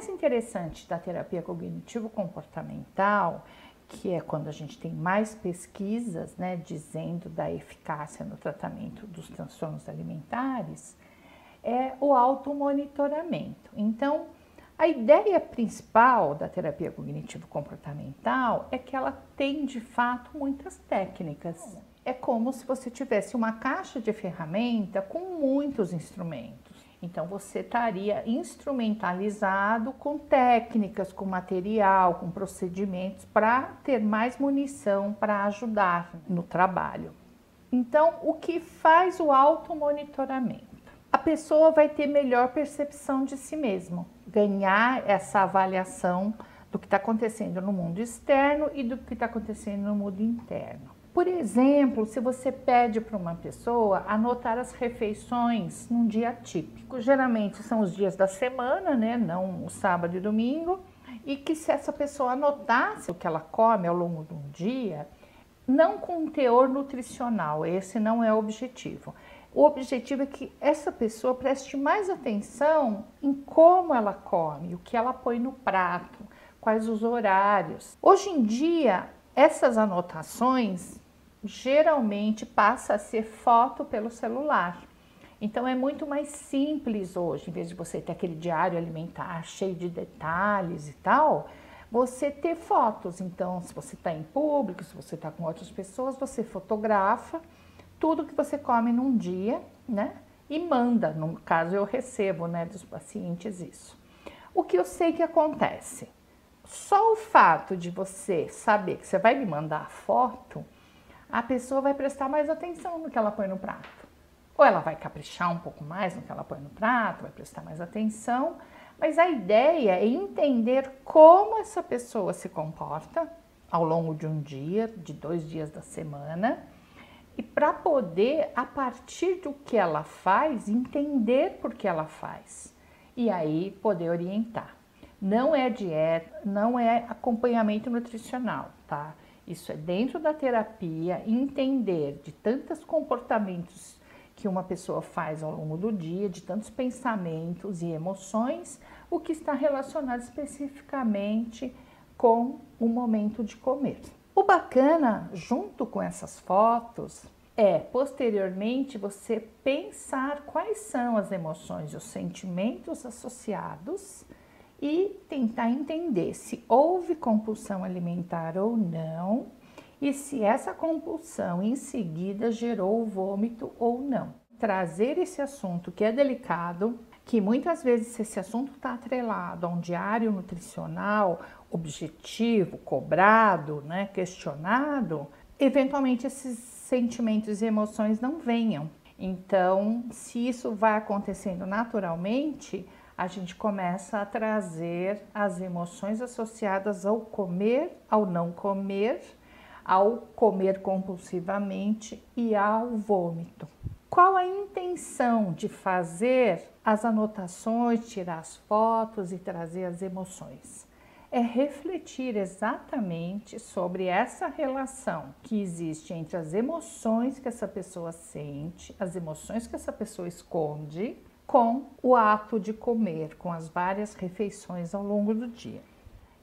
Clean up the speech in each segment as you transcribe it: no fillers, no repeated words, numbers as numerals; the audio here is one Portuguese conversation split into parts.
mais interessante da terapia cognitivo-comportamental, que é quando a gente tem mais pesquisas, né, dizendo da eficácia no tratamento dos transtornos alimentares, é o automonitoramento. Então, a ideia principal da terapia cognitivo-comportamental é que ela tem, de fato, muitas técnicas. É como se você tivesse uma caixa de ferramenta com muitos instrumentos. Então, você estaria instrumentalizado com técnicas, com material, com procedimentos para ter mais munição para ajudar no trabalho. Então, o que faz o automonitoramento? A pessoa vai ter melhor percepção de si mesma, ganhar essa avaliação do que está acontecendo no mundo externo e do que está acontecendo no mundo interno. Por exemplo, se você pede para uma pessoa anotar as refeições num dia típico, geralmente são os dias da semana, né? Não o sábado e domingo, e que se essa pessoa anotasse o que ela come ao longo de um dia, não com teor nutricional, esse não é o objetivo. O objetivo é que essa pessoa preste mais atenção em como ela come, o que ela põe no prato, quais os horários. Hoje em dia, essas anotações geralmente passa a ser foto pelo celular. Então é muito mais simples hoje, em vez de você ter aquele diário alimentar cheio de detalhes e tal, você ter fotos. Então, se você está em público, se você está com outras pessoas, você fotografa tudo que você come num dia, né? E manda, no caso eu recebo, né, dos pacientes isso. O que eu sei que acontece? Só o fato de você saber que você vai me mandar a foto, a pessoa vai prestar mais atenção no que ela põe no prato. Ou ela vai caprichar um pouco mais no que ela põe no prato, vai prestar mais atenção, mas a ideia é entender como essa pessoa se comporta ao longo de um dia, de 2 dias da semana, e para poder, a partir do que ela faz, entender por que ela faz e aí poder orientar. Não é dieta, não é acompanhamento nutricional, tá? Isso é dentro da terapia, entender de tantos comportamentos que uma pessoa faz ao longo do dia, de tantos pensamentos e emoções, o que está relacionado especificamente com o momento de comer. O bacana, junto com essas fotos, é posteriormente você pensar quais são as emoções e os sentimentos associados e tentar entender se houve compulsão alimentar ou não e se essa compulsão em seguida gerou vômito ou não. Trazer esse assunto que é delicado, que muitas vezes esse assunto está atrelado a um diário nutricional objetivo, cobrado, né, questionado, eventualmente esses sentimentos e emoções não venham. Então, se isso vai acontecendo naturalmente, a gente começa a trazer as emoções associadas ao comer, ao não comer, ao comer compulsivamente e ao vômito. Qual a intenção de fazer as anotações, tirar as fotos e trazer as emoções? É refletir exatamente sobre essa relação que existe entre as emoções que essa pessoa sente, as emoções que essa pessoa esconde, com o ato de comer, com as várias refeições ao longo do dia.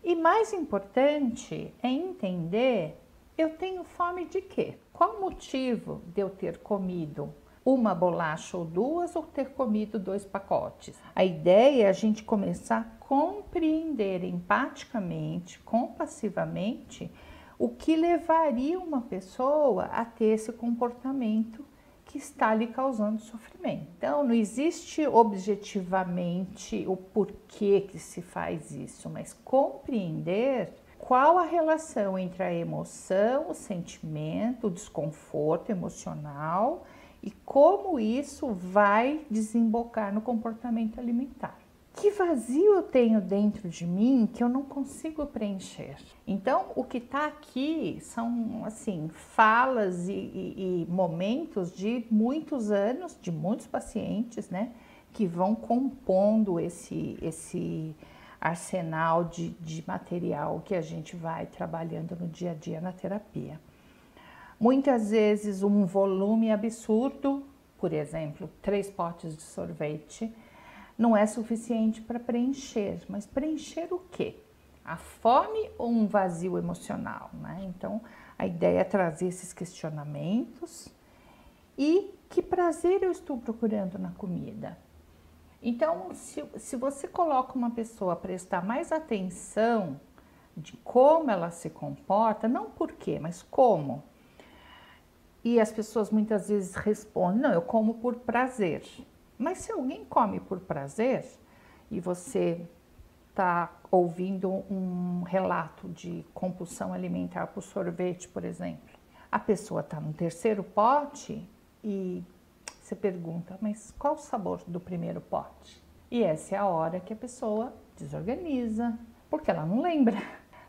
E mais importante é entender, eu tenho fome de quê? Qual o motivo de eu ter comido uma bolacha ou 2 ou ter comido 2 pacotes? A ideia é a gente começar a compreender empaticamente, compassivamente, o que levaria uma pessoa a ter esse comportamento que está lhe causando sofrimento. Então, não existe objetivamente o porquê que se faz isso, mas compreender qual a relação entre a emoção, o sentimento, o desconforto emocional e como isso vai desembocar no comportamento alimentar. Que vazio eu tenho dentro de mim que eu não consigo preencher? Então, o que está aqui são, assim, falas e momentos de muitos anos, de muitos pacientes, né, que vão compondo esse arsenal de material que a gente vai trabalhando no dia a dia na terapia. Muitas vezes um volume absurdo, por exemplo, 3 potes de sorvete, não é suficiente para preencher. Mas preencher o quê? A fome ou um vazio emocional, né? Então, a ideia é trazer esses questionamentos e que prazer eu estou procurando na comida. Então, se você coloca uma pessoa a prestar mais atenção de como ela se comporta, não por quê, mas como. E as pessoas muitas vezes respondem, não, eu como por prazer. Mas se alguém come por prazer e você está ouvindo um relato de compulsão alimentar por sorvete, por exemplo, a pessoa está no terceiro pote e você pergunta, mas qual o sabor do primeiro pote? E essa é a hora que a pessoa desorganiza, porque ela não lembra,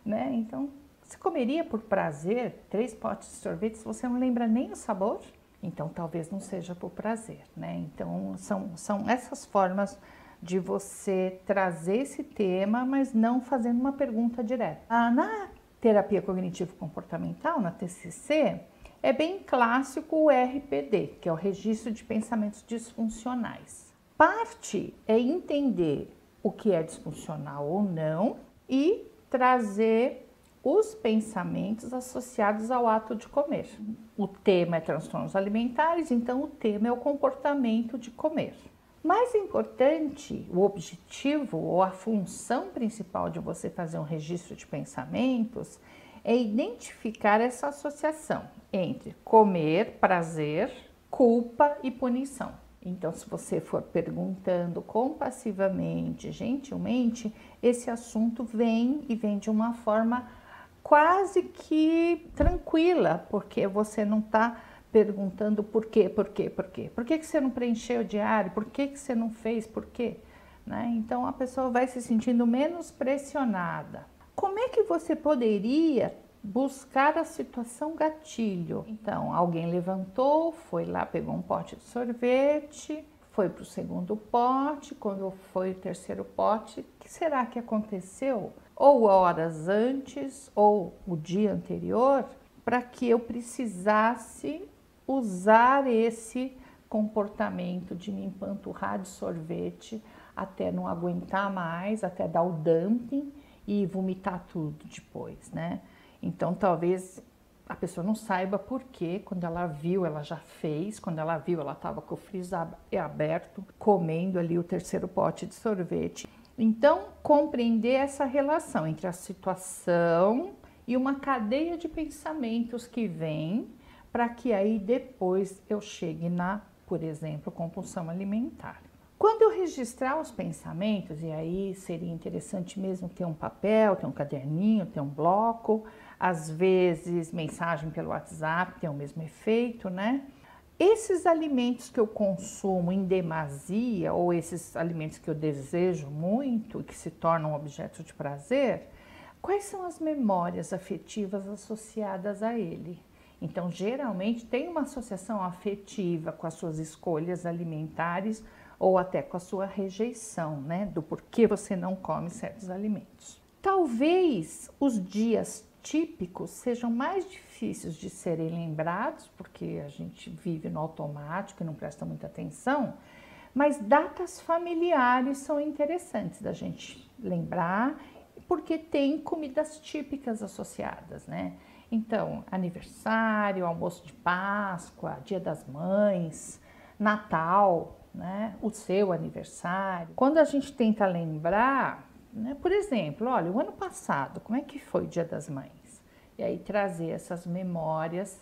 né? Então, você comeria por prazer 3 potes de sorvete se você não lembra nem o sabor? Então, talvez não seja por prazer, né? Então, são essas formas de você trazer esse tema, mas não fazendo uma pergunta direta. Na terapia cognitivo-comportamental, na TCC, é bem clássico o RPD, que é o Registro de Pensamentos Disfuncionais. Parte é entender o que é disfuncional ou não e trazer os pensamentos associados ao ato de comer. O tema é transtornos alimentares, então o tema é o comportamento de comer. Mais importante, o objetivo ou a função principal de você fazer um registro de pensamentos é identificar essa associação entre comer, prazer, culpa e punição. Então, se você for perguntando compassivamente, gentilmente, esse assunto vem e vem de uma forma quase que tranquila, porque você não está perguntando por quê. Por que você não preencheu o diário? Por que você não fez? Por quê? Né? Então, a pessoa vai se sentindo menos pressionada. Como é que você poderia buscar a situação gatilho? Então, alguém levantou, foi lá, pegou um pote de sorvete, foi para o segundo pote, quando foi o terceiro pote, o que será que aconteceu? Ou horas antes, ou o dia anterior, para que eu precisasse usar esse comportamento de me empanturrar de sorvete até não aguentar mais, até dar o dumping e vomitar tudo depois, né? Então, talvez a pessoa não saiba por quê, quando ela viu, ela já fez, quando ela viu, ela estava com o freezer aberto, comendo ali o terceiro pote de sorvete. Então, compreender essa relação entre a situação e uma cadeia de pensamentos que vem para que aí depois eu chegue na, por exemplo, compulsão alimentar. Quando eu registrar os pensamentos, e aí seria interessante mesmo ter um papel, ter um caderninho, ter um bloco, às vezes mensagem pelo WhatsApp tem o mesmo efeito, né? Esses alimentos que eu consumo em demasia, ou esses alimentos que eu desejo muito e que se tornam objeto de prazer, quais são as memórias afetivas associadas a ele? Então, geralmente tem uma associação afetiva com as suas escolhas alimentares ou até com a sua rejeição, né? Do porquê você não come certos alimentos. Talvez os dias típicos sejam mais difíceis de serem lembrados, porque a gente vive no automático e não presta muita atenção, mas datas familiares são interessantes da gente lembrar, porque tem comidas típicas associadas, né? Então, aniversário, almoço de Páscoa, Dia das Mães, Natal, né? O seu aniversário. Quando a gente tenta lembrar, né? Por exemplo, olha, o ano passado, como é que foi o Dia das Mães? E aí trazer essas memórias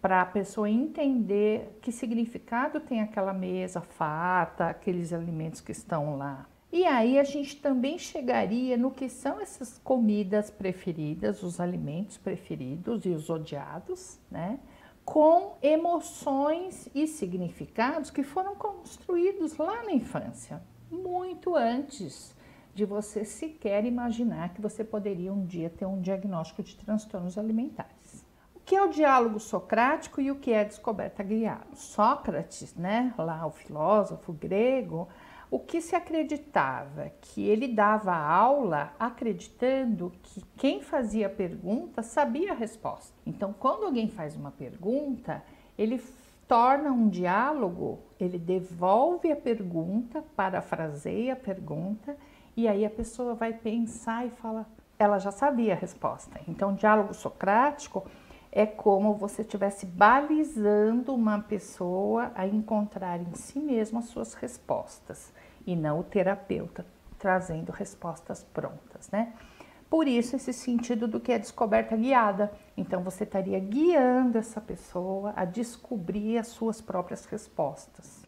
para a pessoa entender que significado tem aquela mesa farta, aqueles alimentos que estão lá. E aí a gente também chegaria no que são essas comidas preferidas, os alimentos preferidos e os odiados, né? Com emoções e significados que foram construídos lá na infância, muito antes de você sequer imaginar que você poderia um dia ter um diagnóstico de transtornos alimentares. O que é o diálogo socrático e o que é a descoberta guiada? Sócrates, né, lá o filósofo grego, o que se acreditava? Que ele dava aula acreditando que quem fazia a pergunta sabia a resposta. Então, quando alguém faz uma pergunta, ele torna um diálogo, ele devolve a pergunta, parafraseia a pergunta, e aí a pessoa vai pensar e fala, ela já sabia a resposta. Então, diálogo socrático é como você estivesse balizando uma pessoa a encontrar em si mesma as suas respostas, e não o terapeuta trazendo respostas prontas, né? Por isso, esse sentido do que é descoberta guiada. Então, você estaria guiando essa pessoa a descobrir as suas próprias respostas.